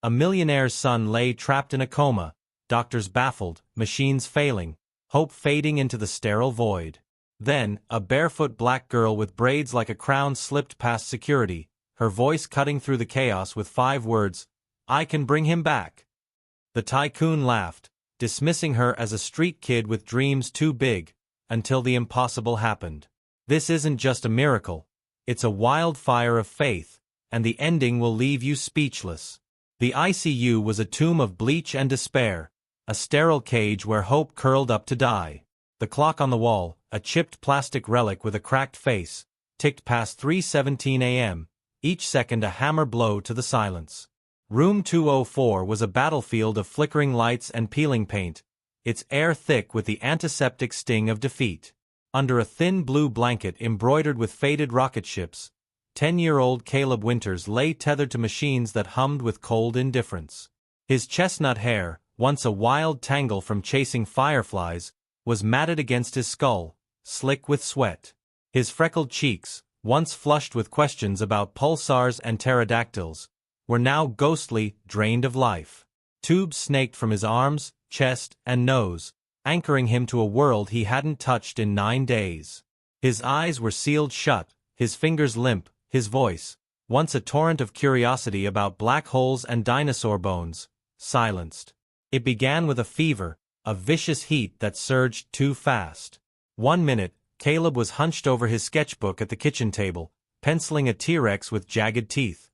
A millionaire's son lay trapped in a coma, doctors baffled, machines failing, hope fading into the sterile void. Then, a barefoot black girl with braids like a crown slipped past security, her voice cutting through the chaos with 5 words, "I can bring him back." The tycoon laughed, dismissing her as a street kid with dreams too big, until the impossible happened. This isn't just a miracle, it's a wildfire of faith, and the ending will leave you speechless. The ICU was a tomb of bleach and despair, a sterile cage where hope curled up to die. The clock on the wall, a chipped plastic relic with a cracked face, ticked past 3:17 a.m., each second a hammer blow to the silence. Room 204 was a battlefield of flickering lights and peeling paint, its air thick with the antiseptic sting of defeat. Under a thin blue blanket embroidered with faded rocket ships, 10-year-old Caleb Winters lay tethered to machines that hummed with cold indifference. His chestnut hair, once a wild tangle from chasing fireflies, was matted against his skull, slick with sweat. His freckled cheeks, once flushed with questions about pulsars and pterodactyls, were now ghostly, drained of life. Tubes snaked from his arms, chest, and nose, anchoring him to a world he hadn't touched in 9 days. His eyes were sealed shut, his fingers limp, his voice, once a torrent of curiosity about black holes and dinosaur bones, silenced. It began with a fever, a vicious heat that surged too fast. 1 minute, Caleb was hunched over his sketchbook at the kitchen table, penciling a T-Rex with jagged teeth.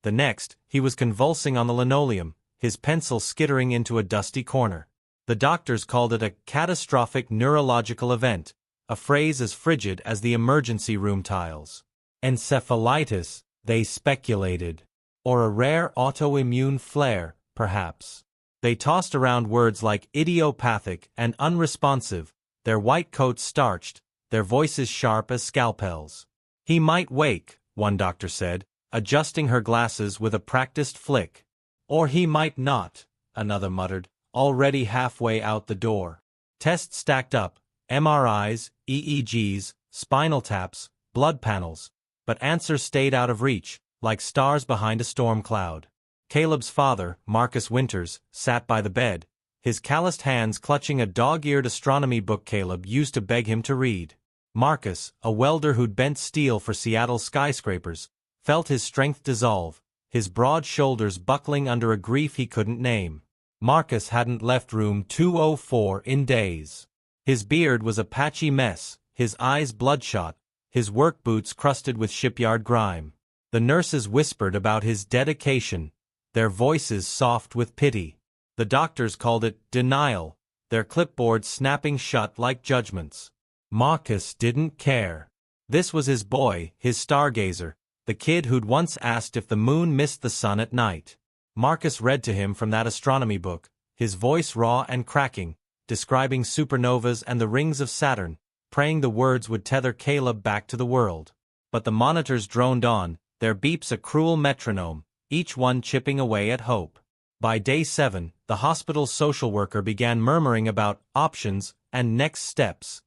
The next, he was convulsing on the linoleum, his pencil skittering into a dusty corner. The doctors called it a catastrophic neurological event, a phrase as frigid as the emergency room tiles. Encephalitis, they speculated. Or a rare autoimmune flare, perhaps. They tossed around words like idiopathic and unresponsive, their white coats starched, their voices sharp as scalpels. "He might wake," one doctor said, adjusting her glasses with a practiced flick. "Or he might not," another muttered, already halfway out the door. Tests stacked up, MRIs, EEGs, spinal taps, blood panels, but answers stayed out of reach, like stars behind a storm cloud. Caleb's father, Marcus Winters, sat by the bed, his calloused hands clutching a dog-eared astronomy book Caleb used to beg him to read. Marcus, a welder who'd bent steel for Seattle's skyscrapers, felt his strength dissolve, his broad shoulders buckling under a grief he couldn't name. Marcus hadn't left room 204 in days. His beard was a patchy mess, his eyes bloodshot, his work boots crusted with shipyard grime. The nurses whispered about his dedication, their voices soft with pity. The doctors called it denial, their clipboards snapping shut like judgments. Marcus didn't care. This was his boy, his stargazer, the kid who'd once asked if the moon missed the sun at night. Marcus read to him from that astronomy book, his voice raw and cracking, describing supernovas and the rings of Saturn, praying the words would tether Caleb back to the world. But the monitors droned on, their beeps a cruel metronome, each one chipping away at hope. By day 7, the hospital's social worker began murmuring about options and next steps,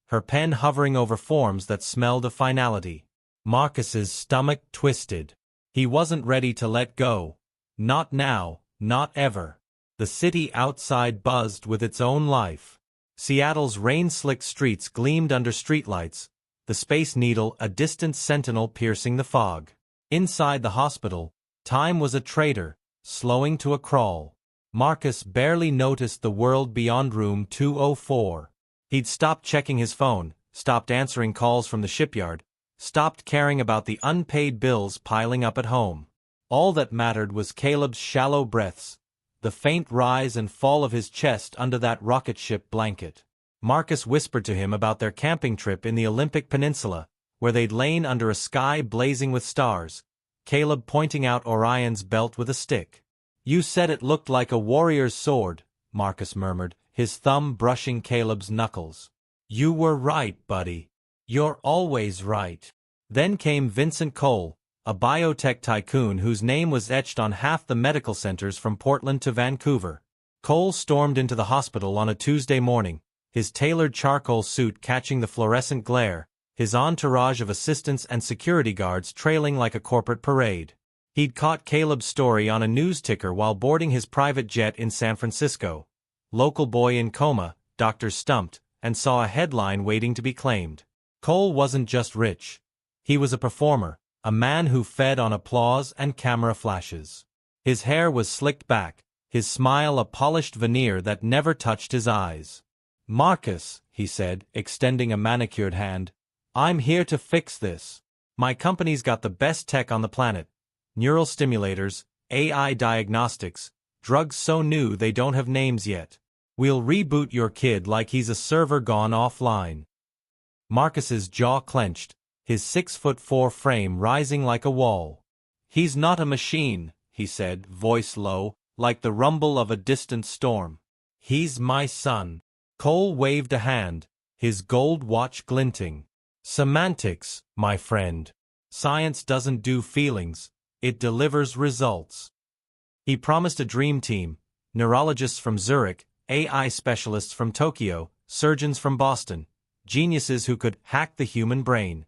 her pen hovering over forms that smelled of finality. Marcus's stomach twisted. He wasn't ready to let go. Not now, not ever. The city outside buzzed with its own life. Seattle's rain-slicked streets gleamed under streetlights, the Space Needle a distant sentinel piercing the fog. Inside the hospital, time was a traitor, slowing to a crawl. Marcus barely noticed the world beyond room 204. He'd stopped checking his phone, stopped answering calls from the shipyard, stopped caring about the unpaid bills piling up at home. All that mattered was Caleb's shallow breaths, the faint rise and fall of his chest under that rocket ship blanket. Marcus whispered to him about their camping trip in the Olympic Peninsula, where they'd lain under a sky blazing with stars, Caleb pointing out Orion's belt with a stick. "You said it looked like a warrior's sword," Marcus murmured, his thumb brushing Caleb's knuckles. "You were right, buddy. You're always right." Then came Vincent Cole, a biotech tycoon whose name was etched on half the medical centers from Portland to Vancouver. Cole stormed into the hospital on a Tuesday morning, his tailored charcoal suit catching the fluorescent glare, his entourage of assistants and security guards trailing like a corporate parade. He'd caught Caleb's story on a news ticker while boarding his private jet in San Francisco. Local boy in coma, doctors stumped, and saw a headline waiting to be claimed. Cole wasn't just rich. He was a performer, a man who fed on applause and camera flashes. His hair was slicked back, his smile a polished veneer that never touched his eyes. "Marcus," he said, extending a manicured hand, "I'm here to fix this. My company's got the best tech on the planet. Neural stimulators, AI diagnostics, drugs so new they don't have names yet. We'll reboot your kid like he's a server gone offline." Marcus's jaw clenched, his 6'4" frame rising like a wall. "He's not a machine," he said, voice low, like the rumble of a distant storm. "He's my son." Cole waved a hand, his gold watch glinting. "Semantics, my friend. Science doesn't do feelings, it delivers results." He promised a dream team, neurologists from Zurich, AI specialists from Tokyo, surgeons from Boston, geniuses who could hack the human brain.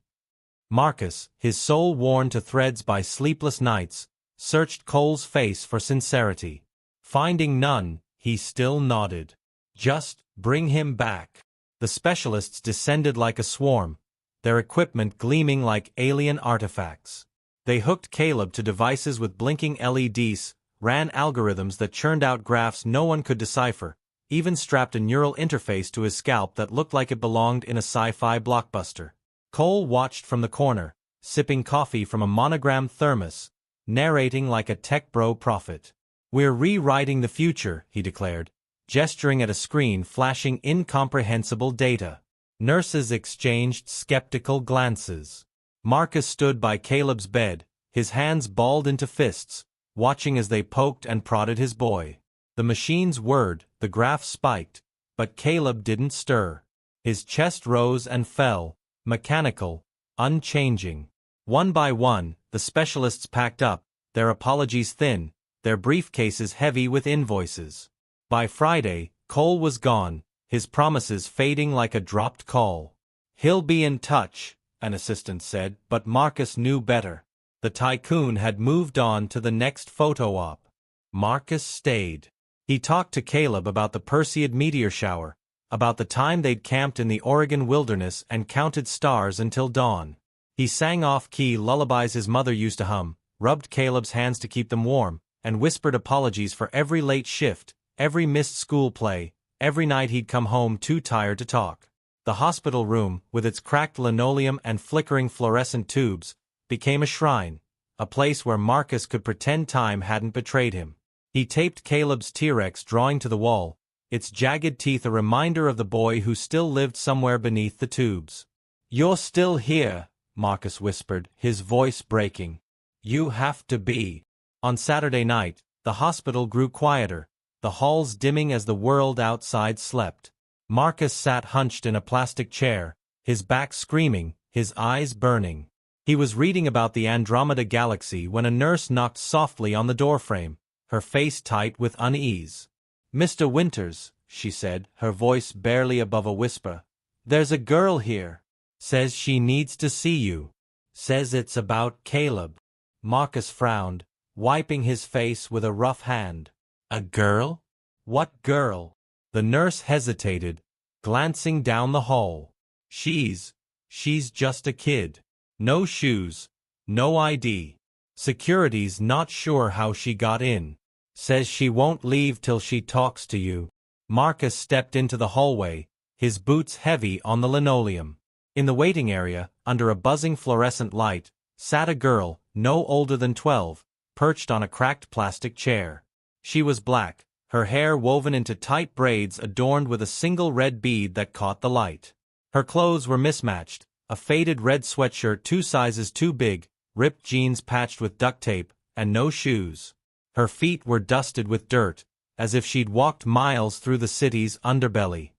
Marcus, his soul worn to threads by sleepless nights, searched Cole's face for sincerity. Finding none, he still nodded. "Just bring him back." The specialists descended like a swarm, their equipment gleaming like alien artifacts. They hooked Caleb to devices with blinking LEDs, ran algorithms that churned out graphs no one could decipher, even strapped a neural interface to his scalp that looked like it belonged in a sci-fi blockbuster. Cole watched from the corner, sipping coffee from a monogrammed thermos, narrating like a tech bro prophet. "We're rewriting the future," he declared, gesturing at a screen flashing incomprehensible data. Nurses exchanged skeptical glances. Marcus stood by Caleb's bed, his hands balled into fists, watching as they poked and prodded his boy. The machines whirred, the graph spiked, but Caleb didn't stir. His chest rose and fell, mechanical, unchanging. One by one, the specialists packed up, their apologies thin, their briefcases heavy with invoices. By Friday, Cole was gone, his promises fading like a dropped call. "He'll be in touch," an assistant said, but Marcus knew better. The tycoon had moved on to the next photo op. Marcus stayed. He talked to Caleb about the Perseid meteor shower, about the time they'd camped in the Oregon wilderness and counted stars until dawn. He sang off-key lullabies his mother used to hum, rubbed Caleb's hands to keep them warm, and whispered apologies for every late shift, every missed school play, every night he'd come home too tired to talk. The hospital room, with its cracked linoleum and flickering fluorescent tubes, became a shrine, a place where Marcus could pretend time hadn't betrayed him. He taped Caleb's T-Rex drawing to the wall, its jagged teeth a reminder of the boy who still lived somewhere beneath the tubes. "You're still here," Marcus whispered, his voice breaking. "You have to be." On Saturday night, the hospital grew quieter, the halls dimming as the world outside slept. Marcus sat hunched in a plastic chair, his back screaming, his eyes burning. He was reading about the Andromeda Galaxy when a nurse knocked softly on the doorframe, her face tight with unease. "Mr. Winters," she said, her voice barely above a whisper. "There's a girl here. Says she needs to see you. Says it's about Caleb." Marcus frowned, wiping his face with a rough hand. "A girl? What girl?" The nurse hesitated, glancing down the hall. She's just a kid. No shoes, no ID. Security's not sure how she got in. Says she won't leave till she talks to you." Marcus stepped into the hallway, his boots heavy on the linoleum. In the waiting area, under a buzzing fluorescent light, sat a girl, no older than 12, perched on a cracked plastic chair. She was black, her hair woven into tight braids adorned with a single red bead that caught the light. Her clothes were mismatched, a faded red sweatshirt 2 sizes too big, ripped jeans patched with duct tape, and no shoes. Her feet were dusted with dirt, as if she'd walked miles through the city's underbelly.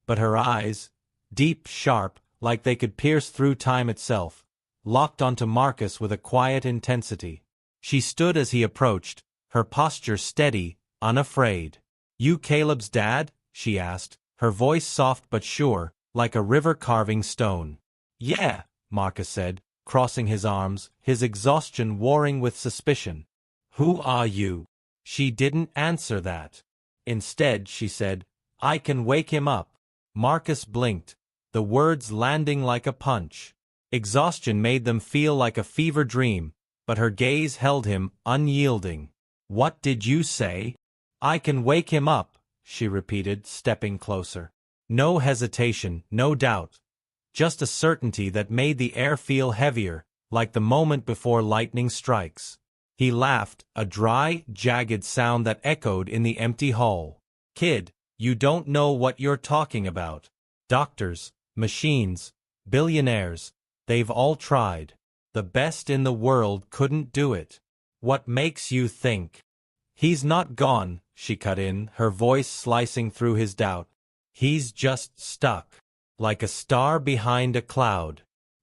But her eyes, deep, sharp, like they could pierce through time itself, locked onto Marcus with a quiet intensity. She stood as he approached, her posture steady, unafraid. "You Caleb's dad?" she asked, her voice soft but sure, like a river carving stone. "Yeah," Marcus said, crossing his arms, his exhaustion warring with suspicion. "Who are you?" She didn't answer that. Instead, she said, "I can wake him up." Marcus blinked, the words landing like a punch. Exhaustion made them feel like a fever dream, but her gaze held him, unyielding. "What did you say?" "I can wake him up," she repeated, stepping closer. No hesitation, no doubt. Just a certainty that made the air feel heavier, like the moment before lightning strikes. He laughed, a dry, jagged sound that echoed in the empty hall. "Kid, you don't know what you're talking about. Doctors, machines, billionaires, they've all tried. The best in the world couldn't do it. What makes you think?" "He's not gone," she cut in, her voice slicing through his doubt. "He's just stuck. Like a star behind a cloud.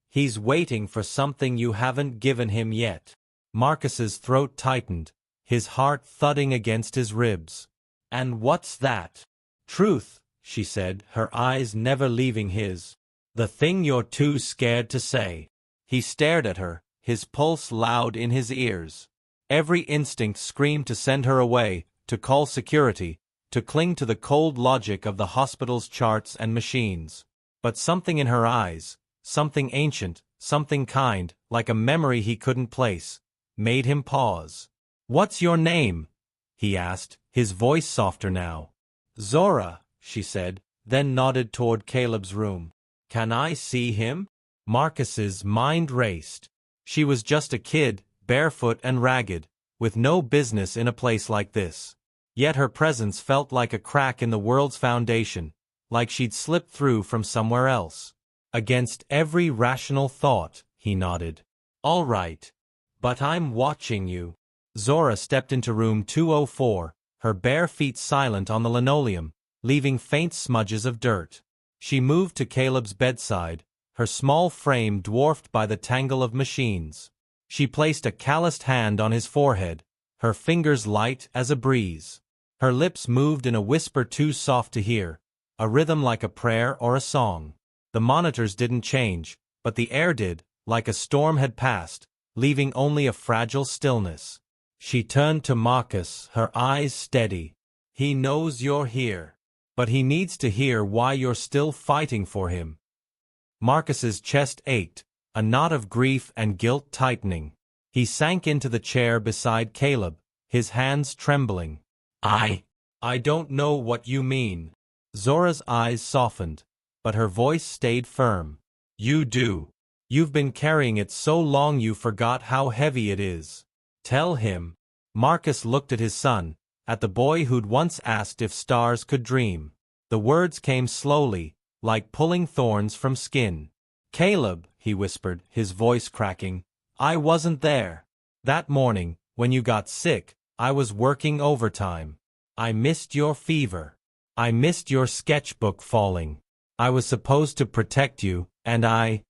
He's waiting for something you haven't given him yet." Marcus's throat tightened, his heart thudding against his ribs. "And what's that?" "Truth," she said, her eyes never leaving his. "The thing you're too scared to say." He stared at her, his pulse loud in his ears. Every instinct screamed to send her away, to call security, to cling to the cold logic of the hospital's charts and machines. But something in her eyes, something ancient, something kind, like a memory he couldn't place, made him pause. "What's your name?" he asked, his voice softer now. "Zora," she said, then nodded toward Caleb's room. "Can I see him?" Marcus's mind raced. She was just a kid, barefoot and ragged, with no business in a place like this. Yet her presence felt like a crack in the world's foundation, like she'd slipped through from somewhere else. Against every rational thought, he nodded. "All right. But I'm watching you." Zora stepped into room 204, her bare feet silent on the linoleum, leaving faint smudges of dirt. She moved to Caleb's bedside, her small frame dwarfed by the tangle of machines. She placed a calloused hand on his forehead, her fingers light as a breeze. Her lips moved in a whisper too soft to hear, a rhythm like a prayer or a song. The monitors didn't change, but the air did, like a storm had passed, leaving only a fragile stillness. She turned to Marcus, her eyes steady. "He knows you're here. But he needs to hear why you're still fighting for him." Marcus's chest ached, a knot of grief and guilt tightening. He sank into the chair beside Caleb, his hands trembling. I don't know what you mean." Zora's eyes softened, but her voice stayed firm. "You do. You've been carrying it so long you forgot how heavy it is. Tell him." Marcus looked at his son, at the boy who'd once asked if stars could dream. The words came slowly, like pulling thorns from skin. "Caleb," he whispered, his voice cracking, "I wasn't there. That morning, when you got sick, I was working overtime. I missed your fever. I missed your sketchbook falling. I was supposed to protect you, and I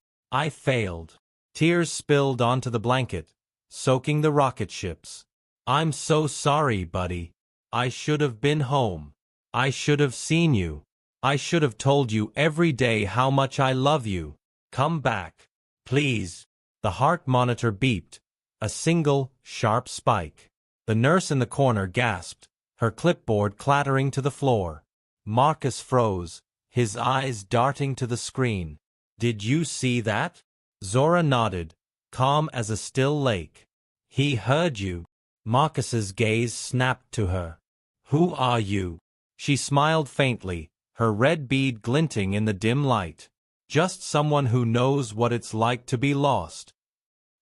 failed." Tears spilled onto the blanket, soaking the rocket ships. "I'm so sorry, buddy. I should have been home. I should have seen you. I should have told you every day how much I love you. Come back. Please." The heart monitor beeped, a single, sharp spike. The nurse in the corner gasped, her clipboard clattering to the floor. Marcus froze, his eyes darting to the screen. "Did you see that?" Zora nodded, calm as a still lake. "He heard you." Marcus's gaze snapped to her. "Who are you?" She smiled faintly, her red bead glinting in the dim light. "Just someone who knows what it's like to be lost."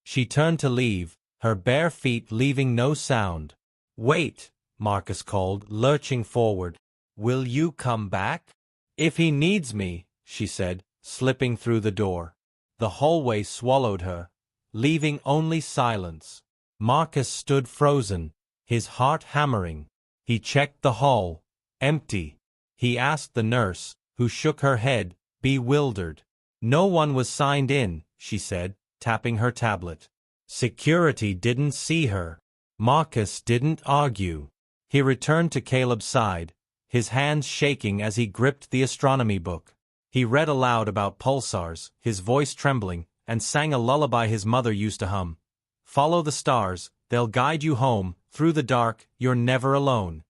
She turned to leave, her bare feet leaving no sound. "Wait," Marcus called, lurching forward. "Will you come back?" "If he needs me," she said, slipping through the door. The hallway swallowed her, leaving only silence. Marcus stood frozen, his heart hammering. He checked the hall. Empty. He asked the nurse, who shook her head, bewildered. "No one was signed in," she said, tapping her tablet. Security didn't see her. Marcus didn't argue. He returned to Caleb's side, his hands shaking as he gripped the astronomy book. He read aloud about pulsars, his voice trembling, and sang a lullaby his mother used to hum. Follow the stars, they'll guide you home, through the dark, you're never alone.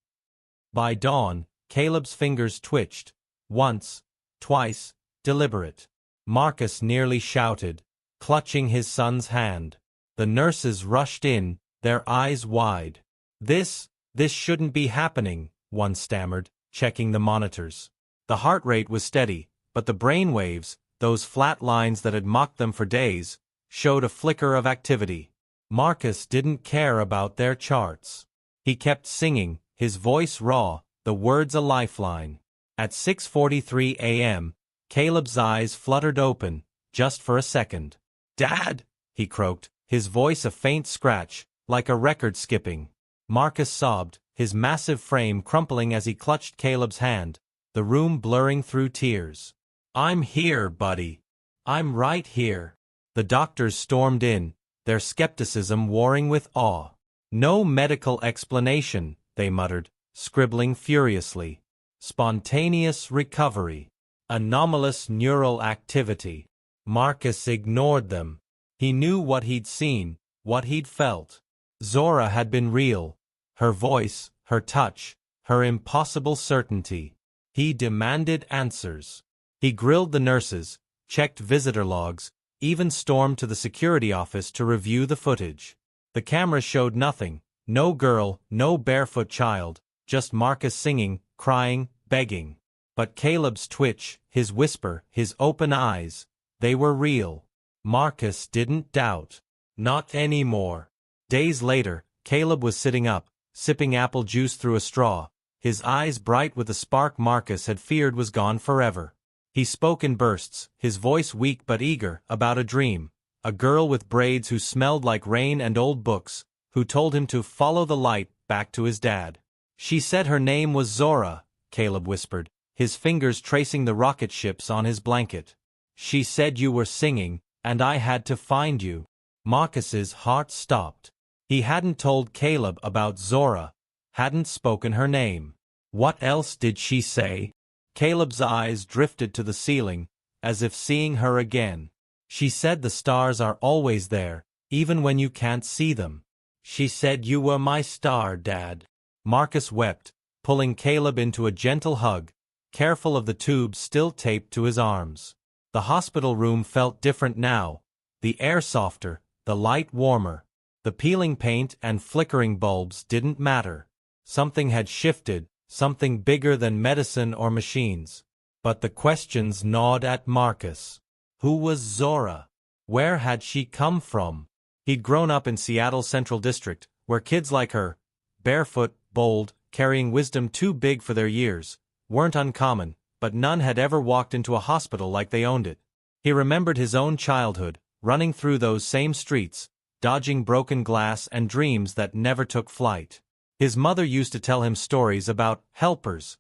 By dawn, Caleb's fingers twitched. Once, twice, deliberate. Marcus nearly shouted, clutching his son's hand. The nurses rushed in, their eyes wide. This shouldn't be happening, one stammered, checking the monitors. The heart rate was steady, but the brain waves, those flat lines that had mocked them for days, showed a flicker of activity. Marcus didn't care about their charts. He kept singing, his voice raw, the words a lifeline. At 6:43 a.m., Caleb's eyes fluttered open, just for a second. "Dad!" he croaked, his voice a faint scratch, like a record skipping. Marcus sobbed, his massive frame crumpling as he clutched Caleb's hand, the room blurring through tears. "I'm here, buddy. I'm right here." The doctors stormed in, their skepticism warring with awe. "No medical explanation," they muttered, scribbling furiously. "Spontaneous recovery. Anomalous neural activity." Marcus ignored them. He knew what he'd seen, what he'd felt. Zora had been real. Her voice, her touch, her impossible certainty. He demanded answers. He grilled the nurses, checked visitor logs, even stormed to the security office to review the footage. The cameras showed nothing, no girl, no barefoot child, just Marcus singing, crying, begging. But Caleb's twitch, his whisper, his open eyes, they were real. Marcus didn't doubt. Not anymore. Days later, Caleb was sitting up, sipping apple juice through a straw, his eyes bright with the spark Marcus had feared was gone forever. He spoke in bursts, his voice weak but eager, about a dream, a girl with braids who smelled like rain and old books, who told him to follow the light back to his dad. "She said her name was Zora," Caleb whispered, his fingers tracing the rocket ships on his blanket. "She said you were singing, and I had to find you." Marcus's heart stopped. He hadn't told Caleb about Zora, hadn't spoken her name. What else did she say? Caleb's eyes drifted to the ceiling, as if seeing her again. "She said the stars are always there, even when you can't see them. She said you were my star, Dad." Marcus wept, pulling Caleb into a gentle hug, careful of the tubes still taped to his arms. The hospital room felt different now, the air softer, the light warmer. The peeling paint and flickering bulbs didn't matter. Something had shifted, something bigger than medicine or machines. But the questions gnawed at Marcus. Who was Zora? Where had she come from? He'd grown up in Seattle's Central District, where kids like her, barefoot, bold, carrying wisdom too big for their years, weren't uncommon, but none had ever walked into a hospital like they owned it. He remembered his own childhood, running through those same streets, dodging broken glass and dreams that never took flight. His mother used to tell him stories about helpers,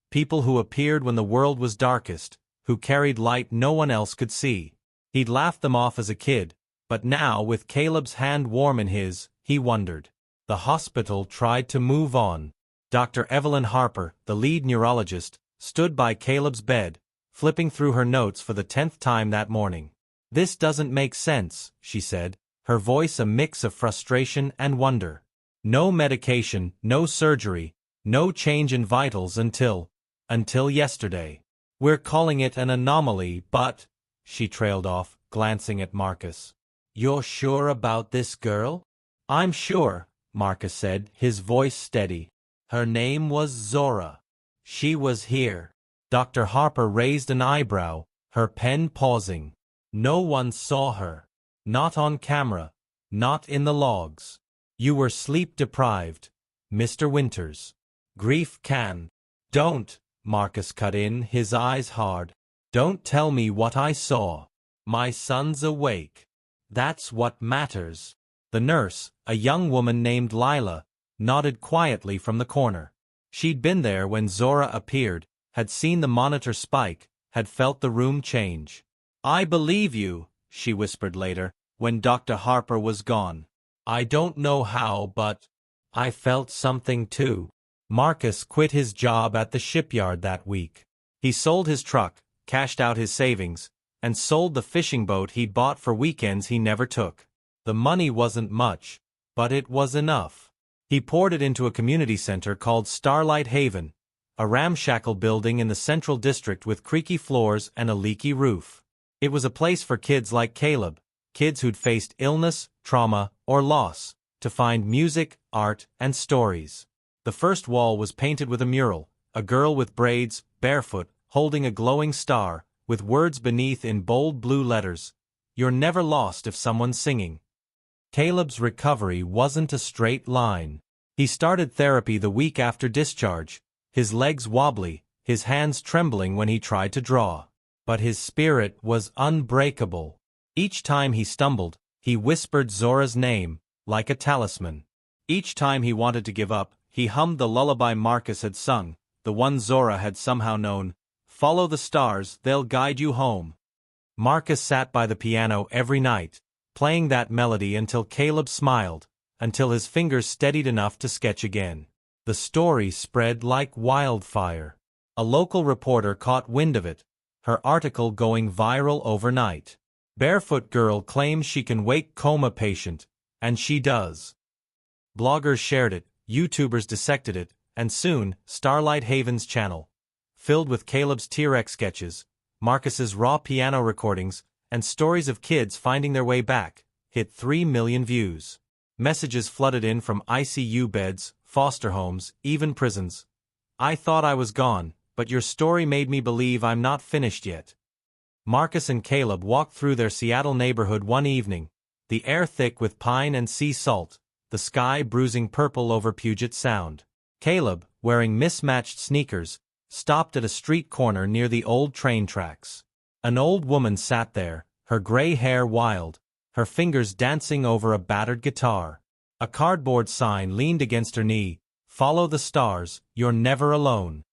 people who appeared when the world was darkest, who carried light no one else could see. He'd laughed them off as a kid, but now with Caleb's hand warm in his, he wondered. The hospital tried to move on. Dr. Evelyn Harper, the lead neurologist, stood by Caleb's bed, flipping through her notes for the 10th time that morning. "This doesn't make sense," she said, her voice a mix of frustration and wonder. "No medication, no surgery, no change in vitals until yesterday. We're calling it an anomaly, but," she trailed off, glancing at Marcus. "You're sure about this girl?" "I'm sure," Marcus said, his voice steady. "Her name was Zora. She was here." Dr. Harper raised an eyebrow, her pen pausing. "No one saw her. Not on camera. Not in the logs. You were sleep-deprived, Mr. Winters. Grief can—" "Don't," Marcus cut in, his eyes hard. "Don't tell me what I saw. My son's awake. That's what matters." The nurse, a young woman named Lila, nodded quietly from the corner. She'd been there when Zora appeared, had seen the monitor spike, had felt the room change. "I believe you," she whispered later, when Dr. Harper was gone. "I don't know how, but I felt something too." Marcus quit his job at the shipyard that week. He sold his truck, cashed out his savings, and sold the fishing boat he'd bought for weekends he never took. The money wasn't much, but it was enough. He poured it into a community center called Starlight Haven, a ramshackle building in the central district with creaky floors and a leaky roof. It was a place for kids like Caleb, kids who'd faced illness, trauma, or loss, to find music, art, and stories. The first wall was painted with a mural, a girl with braids, barefoot, holding a glowing star, with words beneath in bold blue letters, "You're never lost if someone's singing." Caleb's recovery wasn't a straight line. He started therapy the week after discharge, his legs wobbly, his hands trembling when he tried to draw. But his spirit was unbreakable. Each time he stumbled, he whispered Zora's name, like a talisman. Each time he wanted to give up, he hummed the lullaby Marcus had sung, the one Zora had somehow known, "Follow the stars, they'll guide you home." Marcus sat by the piano every night, playing that melody until Caleb smiled, until his fingers steadied enough to sketch again. The story spread like wildfire. A local reporter caught wind of it, her article going viral overnight. Barefoot girl claims she can wake coma patient, and she does. Bloggers shared it, YouTubers dissected it, and soon, Starlight Haven's channel, filled with Caleb's T-Rex sketches, Marcus's raw piano recordings, and stories of kids finding their way back, hit 3 million views. Messages flooded in from ICU beds, foster homes, even prisons. "I thought I was gone, but your story made me believe I'm not finished yet." Marcus and Caleb walked through their Seattle neighborhood one evening, the air thick with pine and sea salt, the sky bruising purple over Puget Sound. Caleb, wearing mismatched sneakers, stopped at a street corner near the old train tracks. An old woman sat there, her gray hair wild, her fingers dancing over a battered guitar. A cardboard sign leaned against her knee, "Follow the stars, you're never alone."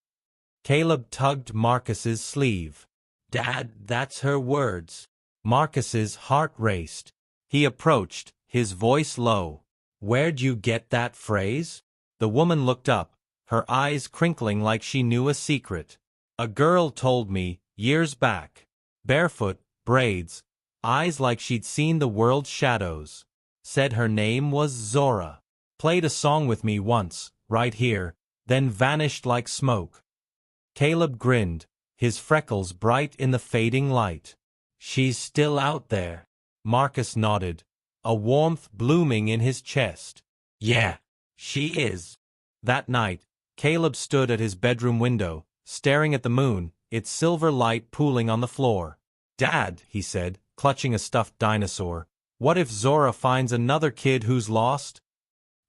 Caleb tugged Marcus's sleeve. "Dad, that's her words." Marcus's heart raced. He approached, his voice low. "Where'd you get that phrase?" The woman looked up, her eyes crinkling like she knew a secret. "A girl told me, years back." Barefoot, braids, eyes like she'd seen the world's shadows. Said her name was Zora. Played a song with me once, right here, then vanished like smoke. Caleb grinned, his freckles bright in the fading light. "She's still out there." Marcus nodded, a warmth blooming in his chest. "Yeah, she is." That night, Caleb stood at his bedroom window, staring at the moon, its silver light pooling on the floor. "Dad," he said, clutching a stuffed dinosaur, "what if Zora finds another kid who's lost?"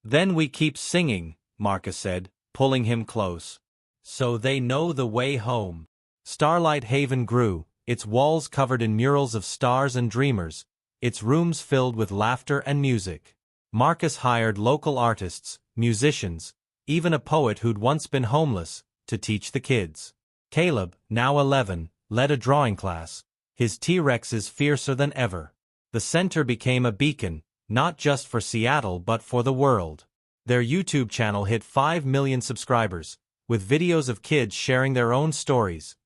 "Then we keep singing," Marcus said, pulling him close. "So they know the way home." Starlight Haven grew, its walls covered in murals of stars and dreamers, its rooms filled with laughter and music. Marcus hired local artists, musicians, even a poet who'd once been homeless, to teach the kids. Caleb, now 11, led a drawing class, his T-Rexes fiercer than ever. The center became a beacon, not just for Seattle but for the world. Their YouTube channel hit 5 million subscribers, with videos of kids sharing their own stories.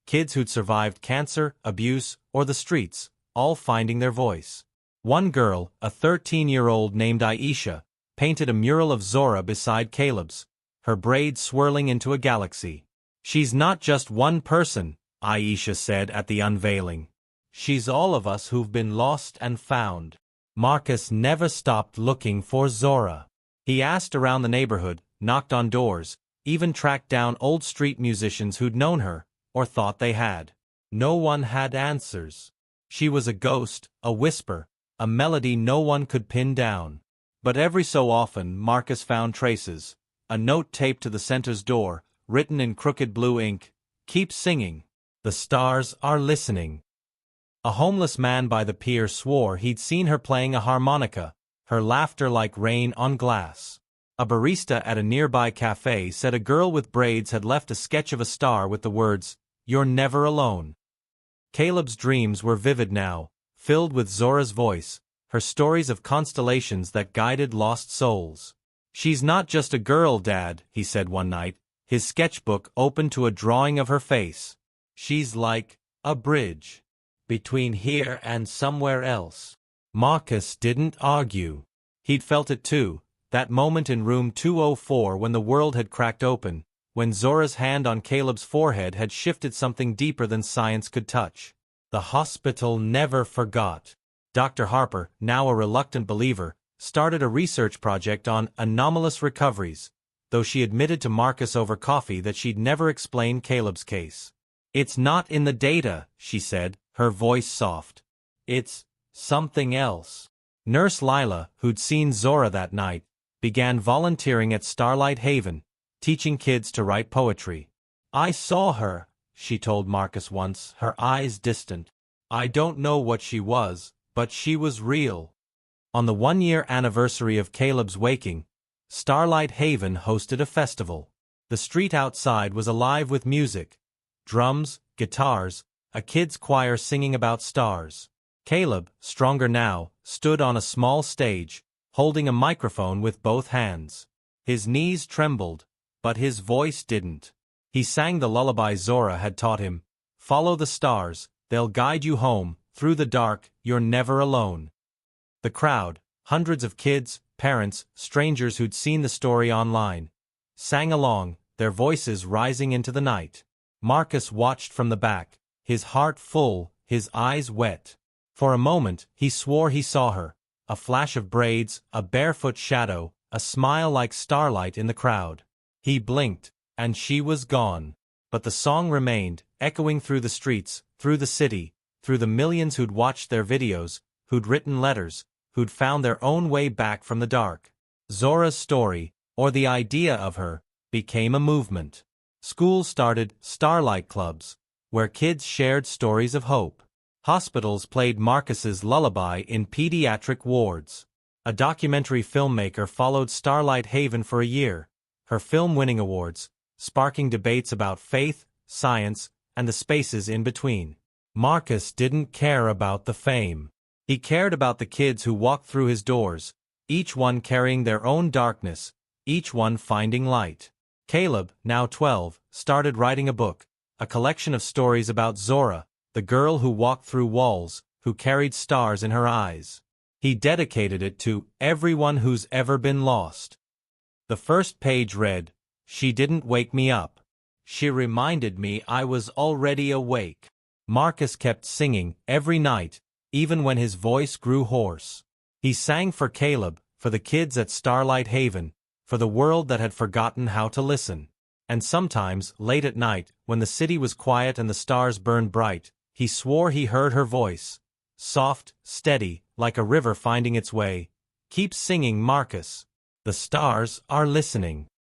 Kids who'd survived cancer, abuse, or the streets, all finding their voice. One girl, a 13-year-old named Aisha, painted a mural of Zora beside Caleb's, her braids swirling into a galaxy. "She's not just one person," Aisha said at the unveiling. "She's all of us who've been lost and found." Marcus never stopped looking for Zora. He asked around the neighborhood, knocked on doors, even tracked down old street musicians who'd known her, or thought they had. No one had answers. She was a ghost, a whisper, a melody no one could pin down. But every so often Marcus found traces. A note taped to the center's door, written in crooked blue ink, "Keep singing. The stars are listening." A homeless man by the pier swore he'd seen her playing a harmonica, her laughter like rain on glass. A barista at a nearby cafe said a girl with braids had left a sketch of a star with the words, "You're never alone." Caleb's dreams were vivid now, filled with Zora's voice, her stories of constellations that guided lost souls. "She's not just a girl, Dad," he said one night, his sketchbook open to a drawing of her face. "She's like a bridge." between here and somewhere else. Marcus didn't argue. He'd felt it too, that moment in room 204 when the world had cracked open, when Zora's hand on Caleb's forehead had shifted something deeper than science could touch. The hospital never forgot. Dr. Harper, now a reluctant believer, started a research project on anomalous recoveries, though she admitted to Marcus over coffee that she'd never explain Caleb's case. "It's not in the data," she said, her voice soft. "It's something else." Nurse Lila, who'd seen Zora that night, began volunteering at Starlight Haven, teaching kids to write poetry. "I saw her," she told Marcus once, her eyes distant. "I don't know what she was, but she was real." On the one-year anniversary of Caleb's waking, Starlight Haven hosted a festival. The street outside was alive with music, drums, guitars, a kids' choir singing about stars. Caleb, stronger now, stood on a small stage, holding a microphone with both hands. His knees trembled, but his voice didn't. He sang the lullaby Zora had taught him. "Follow the stars, they'll guide you home, through the dark, you're never alone." The crowd, hundreds of kids, parents, strangers who'd seen the story online, sang along, their voices rising into the night. Marcus watched from the back, his heart full, his eyes wet. For a moment, he swore he saw her, a flash of braids, a barefoot shadow, a smile like starlight in the crowd. He blinked, and she was gone. But the song remained, echoing through the streets, through the city, through the millions who'd watched their videos, who'd written letters, who'd found their own way back from the dark. Zora's story, or the idea of her, became a movement. Schools started Starlight Clubs, where kids shared stories of hope. Hospitals played Marcus's lullaby in pediatric wards. A documentary filmmaker followed Starlight Haven for a year, her film winning awards, sparking debates about faith, science, and the spaces in between. Marcus didn't care about the fame. He cared about the kids who walked through his doors, each one carrying their own darkness, each one finding light. Caleb, now 12, started writing a book, a collection of stories about Zora, the girl who walked through walls, who carried stars in her eyes. He dedicated it to everyone who's ever been lost. The first page read, "She didn't wake me up. She reminded me I was already awake." Marcus kept singing every night, even when his voice grew hoarse. He sang for Caleb, for the kids at Starlight Haven, for the world that had forgotten how to listen. And sometimes, late at night, when the city was quiet and the stars burned bright, he swore he heard her voice, soft, steady, like a river finding its way. "Keep singing, Marcus. The stars are listening."